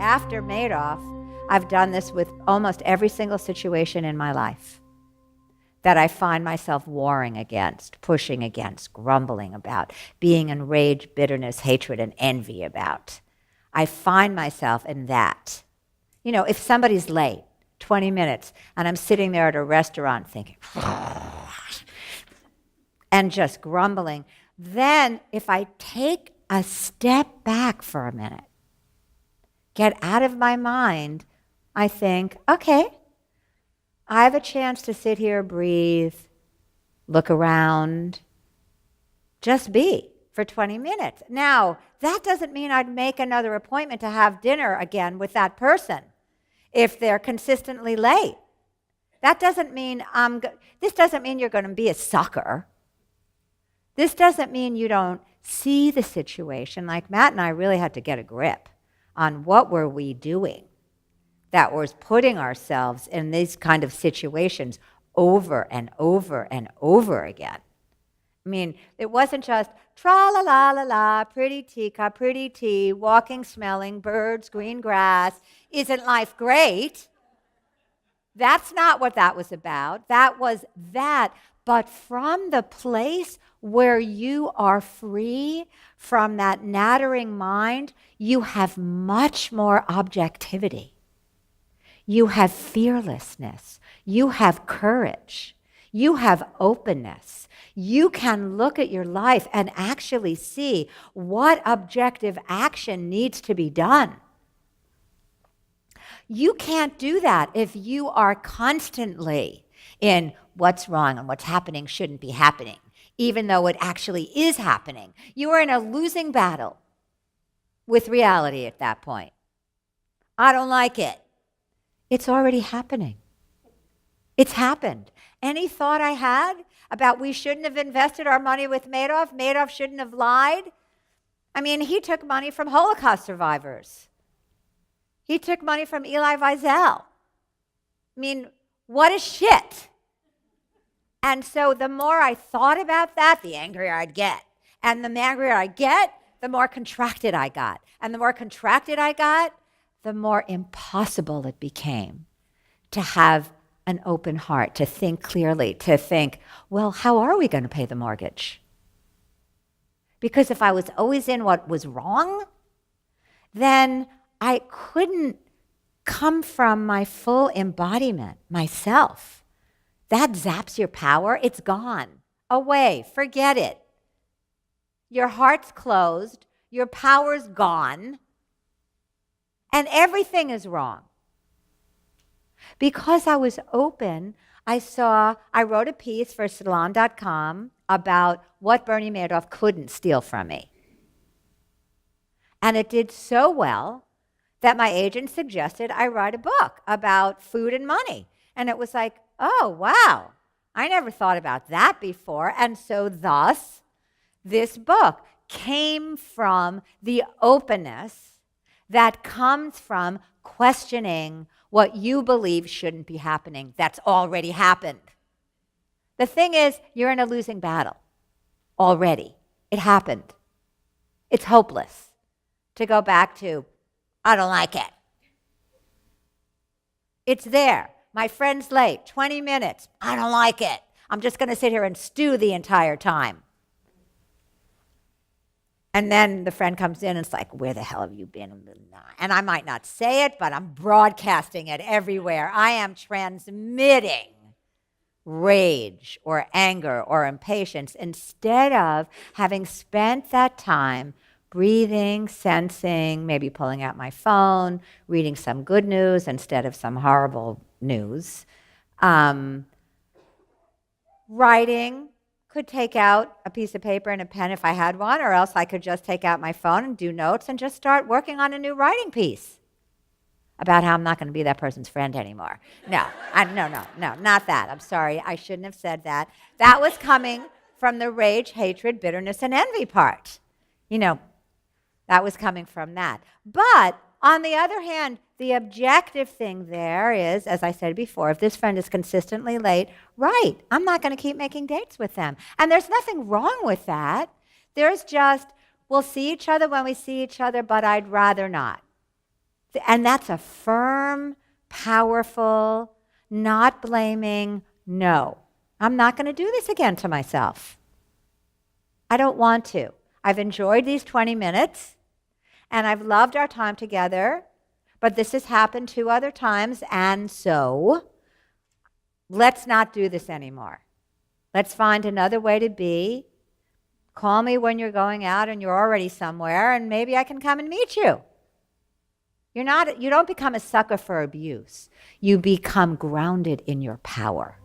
after Madoff, I've done this with almost every single situation in my life that I find myself warring against, pushing against, grumbling about, being in rage, bitterness, hatred, and envy about. I find myself in that. You know, if somebody's late, 20 minutes, and I'm sitting there at a restaurant thinking, and just grumbling, then if I take a step back for a minute, get out of my mind, I think, okay, I have a chance to sit here, breathe, look around, just be for 20 minutes. Now, that doesn't mean I'd make another appointment to have dinner again with that person if they're consistently late. That doesn't mean this doesn't mean you're going to be a sucker. This doesn't mean you don't see the situation. Like Matt and I really had to get a grip on what were we doing that was putting ourselves in these kind of situations over and over and over again. I mean, it wasn't just tra-la-la-la-la, pretty teacup, pretty tea, walking, smelling, birds, green grass. Isn't life great? That's not what that was about. That was that. But from the place where you are free from that nattering mind, you have much more objectivity. You have fearlessness. You have courage. You have openness. You can look at your life and actually see what objective action needs to be done. You can't do that if you are constantly in what's wrong and what's happening shouldn't be happening, even though it actually is happening. You are in a losing battle with reality at that point. I don't like it. It's already happening. It's happened. Any thought I had about we shouldn't have invested our money with Madoff, Madoff shouldn't have lied? I mean, he took money from Holocaust survivors. He took money from Elie Wiesel. I mean, what a shit. And so the more I thought about that, the angrier I'd get. And the angrier I get, the more contracted I got. And the more contracted I got, the more impossible it became to have an open heart, to think clearly, to think, well, how are we going to pay the mortgage? Because if I was always in what was wrong, then I couldn't come from my full embodiment, myself. That zaps your power. It's gone. Away. Forget it. Your heart's closed. Your power's gone. And everything is wrong. Because I was open, I wrote a piece for Salon.com about what Bernie Madoff couldn't steal from me. And it did so well that my agent suggested I write a book about food and money. And it was like, oh, wow, I never thought about that before. And so thus, this book came from the openness that comes from questioning what you believe shouldn't be happening that's already happened. The thing is, you're in a losing battle already. It happened. It's hopeless to go back to, I don't like it. It's there. My friend's late, 20 minutes. I don't like it. I'm just going to sit here and stew the entire time. And then the friend comes in and it's like, where the hell have you been? And I might not say it, but I'm broadcasting it everywhere. I am transmitting rage or anger or impatience instead of having spent that time breathing, sensing, maybe pulling out my phone, reading some good news instead of some horrible news. Writing, could take out a piece of paper and a pen if I had one, or else I could just take out my phone and do notes and just start working on a new writing piece about how I'm not going to be that person's friend anymore. No, not that. I'm sorry. I shouldn't have said that. That was coming from the rage, hatred, bitterness, and envy part. You know, that was coming from that. But on the other hand, the objective thing there is, as I said before, if this friend is consistently late, right, I'm not going to keep making dates with them. And there's nothing wrong with that. There's just, we'll see each other when we see each other, but I'd rather not. And that's a firm, powerful, not blaming, no. I'm not going to do this again to myself. I don't want to. I've enjoyed these 20 minutes, and I've loved our time together, but this has happened 2 other times, and so let's not do this anymore. Let's find another way to be. Call me when you're going out and you're already somewhere, and maybe I can come and meet you. You don't become a sucker for abuse. You become grounded in your power.